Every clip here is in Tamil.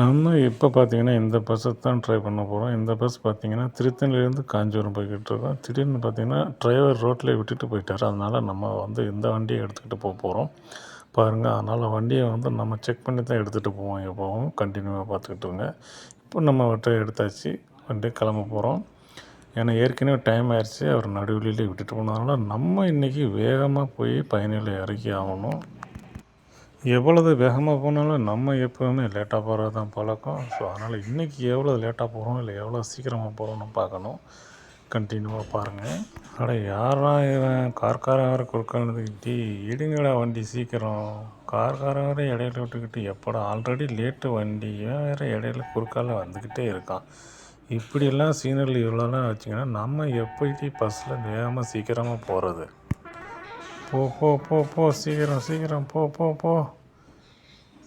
நம்ம இப்போ பார்த்தீங்கன்னா, இந்த பஸ்ஸ தான் ட்ரை பண்ண போறோம். இந்த பஸ் பார்த்தீங்கன்னா, திருத்தணிலேருந்து காஞ்சிபுரம் போய்க்கிட்டு இருக்கோம். திடீர்னு பார்த்தீங்கன்னா, டிரைவர் ரோட்லயே விட்டுட்டு போயிட்டாரு. அதனால நம்ம இந்த வண்டிய எடுத்துக்கிட்டு போறோம். பாருங்க, அதனால வண்டிய நம்ம செக் பண்ணி தான் எடுத்துகிட்டு போவோம் எப்பவும். கன்டினியூவா பார்த்துக்கிட்டு இருங்க. இப்போ நம்ம எடுத்தாச்சு. வண்டி கிளம்ப போறோம். ஏன்னா ஏற்கனவே டைம் ஆயிடுச்சு. அவர் நடுவழியிலே விட்டுட்டு போனதுனால, நம்ம இன்றைக்கி வேகமாக போய் பயணிகளை இறக்கி ஆகணும். எவ்வளவு வேகமாக போனாலும் நம்ம எப்போவுமே லேட்டாக போகிறது தான் பழக்கம். ஸோ அதனால் இன்றைக்கி எவ்வளோ லேட்டாக போகிறோம் இல்லை எவ்வளோ சீக்கிரமாக போகிறோம்னு பார்க்கணும். கண்டினியூவாக பாருங்கள். அட யாரா இவன் கார்காரன் வேறு குறுக்கானதுக்கிட்டி இடுங்கடா வண்டி சீக்கிரம். கார்காரன் வேறு இடையில விட்டுக்கிட்டு எப்படா ஆல்ரெடி லேட்டு வண்டி இவன் வேறு இடையில குறுக்கால வந்துக்கிட்டே இருக்கான். இப்படியெல்லாம் சீனரி இவ்வளோலாம் வச்சிங்கன்னா நம்ம எப்படி பஸ்ஸில் வேகமாக சீக்கிரமாக போகிறது. போ போ போ போ சீக்கிரம் சீக்கிரம் போ போ போ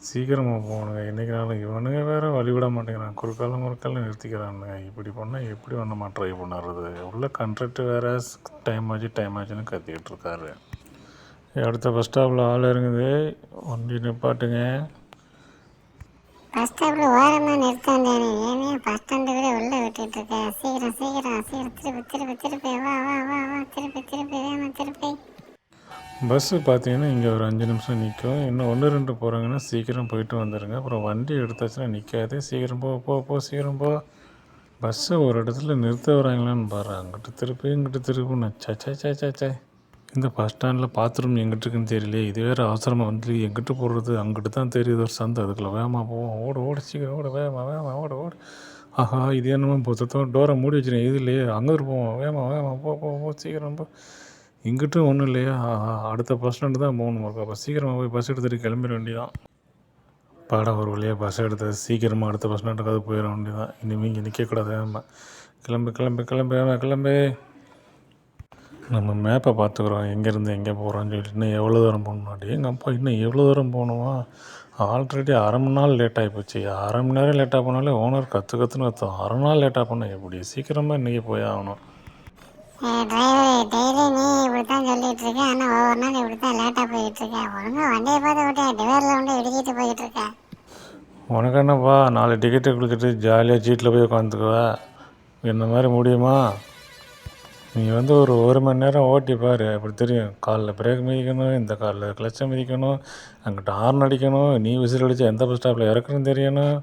சீக்கிரமாக போகணுங்க. இன்றைக்கி நாள் இவனுங்க வேறு வழிவிட மாட்டேங்கிறான். குறுக்கால முறுக்கால நிறுத்திக்கிறானுங்க. இப்படி பண்ணால் எப்படி நம்ம ட்ரை பண்ணுறது. உள்ள கண்ட்ரக்டர் வேறு டைம் ஆச்சுன்னு கத்திக்கிட்டு இருக்காரு. அடுத்த பஸ் ஸ்டாப்பில் ஆள் இறங்குது. வண்டி நிப்பாட்டுங்க. பஸ் ஸ்டாப்பில் ஓரமாக நிறுத்தாண்டானே. ஏனே பஸ் ஸ்டாண்டு கூட உள்ளே விட்டுட்டு இருக்கேன். சீக்கிரம் சீக்கிரம் சீக்கிரம் திருப்பி வா வா வா வா திருப்பி வேணும் திருப்பி. பஸ்ஸு பார்த்தீங்கன்னா இங்கே ஒரு 5 நிமிஷம் நிற்கும். இன்னும் 1 2 போகிறாங்கன்னா சீக்கிரம் போயிட்டு வந்துடுங்க. அப்புறம் வண்டி எடுத்தாச்சுன்னா நிற்காது. சீக்கிரம் போ போ போ சீக்கிரம் போ. பஸ்ஸை ஒரு இடத்துல நிறுத்த வராங்களான்னு பாரு. அங்கிட்டு திருப்பி இங்கிட்டு திருப்பின்னு சே. இந்த பஸ் ஸ்டாண்டில் பாத்ரூம் எங்கிட்டு இருக்குன்னு தெரியல. இது வேறு அவசரமாக வந்து எங்கிட்டு போடுறது அங்கிட்டு தான் தெரியுது ஒரு சந்தை. அதுக்குள்ளே வேகமாக போவோம். ஓடு சீக்கிரம் ஓடு வேகமாக ஓடு. ஆஹா, இது என்னமோ புத்தத்தோடு டோரை மூடி வச்சுருக்கேன். இது இல்லையே அங்கே போவோம். வேகமாக போ சீக்கிரம் போ. இங்கிட்டும் ஒன்றும் இல்லையா. அடுத்த பஸ் ஸ்டாண்டு தான் போகணும். அப்போ சீக்கிரமாக போய் பஸ் எடுத்துகிட்டு கிளம்பிட வேண்டியதான். பாடம் ஒரு வழியாக பஸ் எடுத்து சீக்கிரமாக அடுத்த பஸ் ஸ்டாண்டுக்காவது போயிட வேண்டியதான். இனிமேல் இங்கே நிற்கக்கூடாது. கிளம்பு. நம்ம மேப்பை பார்த்துக்குறோம். எங்கேருந்து எங்கே போகிறோன்னு சொல்லிட்டு இன்னும் எவ்வளோ தூரம் போகணும். எங்கள் அப்பா இன்னும் எவ்வளோ தூரம் போகணுமா. ஆல்ரெடி அரை மணி நேரம் லேட் ஆகி போச்சு. அரை மணி நேரம் லேட்டாக போனாலே ஓனர் கற்றுன்னு கற்றுவோம். அரை நாள் லேட்டாக போனால் எப்படி. சீக்கிரமாக இன்றைக்கி போய் ஆகணும். டிரைவர் டெய்லி நீ இப்படி தான் சொல்லிட்டு இருக்கேன். ஆனால் ஒவ்வொரு நாள் இப்படி தான் லேட்டாக போயிட்டு இருக்கேன். ஒழுங்காக வண்டியை பார்த்து விட்டு டிரைவரில் வந்து இடிச்சிட்டு போயிட்டு இருக்கேன். உனக்கு என்னப்பா 4 டிக்கெட்டை கொடுத்துட்டு ஜாலியாக சீட்டில் போய் உட்காந்துக்குவா. என்ன மாதிரி முடியுமா. நீ ஒரு மணி நேரம் ஓட்டி பாரு. அப்படி தெரியும். காலில் பிரேக் மிதிக்கணும், இந்த காலில் கிளச்சை மிதிக்கணும், அங்கிட்ட ஹார்ன் அடிக்கணும், நீ விசில் அடித்து எந்த பஸ் ஸ்டாப்பில் இறக்கணும்னு தெரியணும்.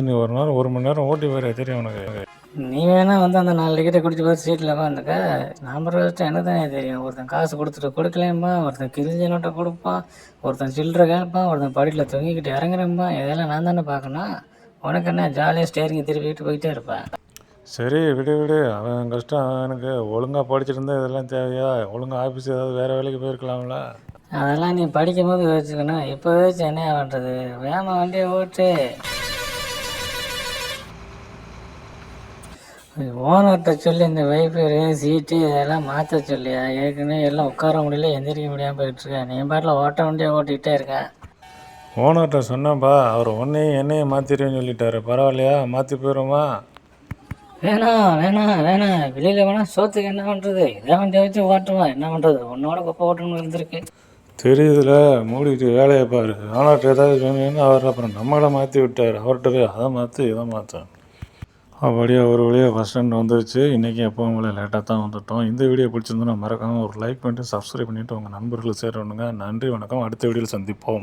நீ ஒரு மணி நேரம் ஓட்டி பாரு. தெரியும் உனக்கு. நீ வேணா அந்த 4 டிக்கெட்டை குடிச்சு பார்த்து சீட்டில் உட்காந்துக்க. நம்பர் வச்சுட்டு என்ன தானே தெரியும். ஒருத்தன் காசு கொடுத்துட்டு கொடுக்கலேம்பா, ஒருத்தன் கிழிஞ்ச நோட்டை கொடுப்பான், ஒருத்தன் சில்லறை கேட்பான், ஒருத்தன் படியில் தொங்கிக்கிட்டு இறங்குறேன்பா. இதெல்லாம் நான் தானே பார்க்கணும். உனக்கு என்ன ஜாலியாக ஸ்டேரிங்கை திருப்பிக்கிட்டு போயிட்டே இருப்பேன். சரி விடு. அவன் கஷ்டம். அவனுக்கு ஒழுங்காக படிச்சுட்டு இருந்தால் இதெல்லாம் தேவையா. ஒழுங்காக ஆஃபீஸ் ஏதாவது வேறு வேலைக்கு போயிருக்கலாம்ல. அதெல்லாம் நீ படிக்கும் போது வச்சுக்கணும். இப்போ வச்சு என்ன பண்ணுறது. வேகமாக வண்டியை ஓட்டு. ஓனர்கிட்ட சொல்லி இந்த வைஃபரு சீட்டு இதெல்லாம் மாற்ற சொல்லியா. ஏற்கனவே எல்லாம் உட்கார முடியல, எந்திரிக்க முடியாமல் போயிட்டுருக்கேன். நீ பாட்டில் வண்டியை ஓட்டிகிட்டே இருக்கேன். ஓனர்கிட்ட சொன்னாப்பா. அவர் என்னையும் மாற்றிடுவேன்னு சொல்லிட்டாரு. பரவாயில்லையா, மாற்றி போயிடுமா. வேணாம். வெளியில் வேணால் சோத்துக்கு என்ன பண்ணுறது. இதே வண்டியை வச்சு ஓட்டுவான். என்ன பண்ணுறது. உன்னோட குப்பை ஓட்டணும்னு இருந்திருக்கு. தெரியுதுல, மூடிட்டு வேலையை பாரு. ஓனர்கிட்ட ஏதாவது சொன்னீங்கன்னா அவர் அப்புறம் நம்மளை மாற்றி விட்டார். அவர்கிட்ட போய் அதை மாற்று இதை மாற்ற. அப்படியே ஒரு வழியாக பஸ் ஸ்டாண்ட் வந்துருச்சு. இன்றைக்கி எப்போவும் போல லேட்டாக தான் வந்துட்டோம். இந்த வீடியோ பிடிச்சிருந்தோன்னா மறக்காமல் ஒரு லைக் பண்ணிட்டு சப்ஸ்கிரைப் பண்ணிவிட்டு உங்கள் நண்பர்களுக்கு சேரணுங்க. நன்றி, வணக்கம். அடுத்த வீடியோவில் சந்திப்போம்.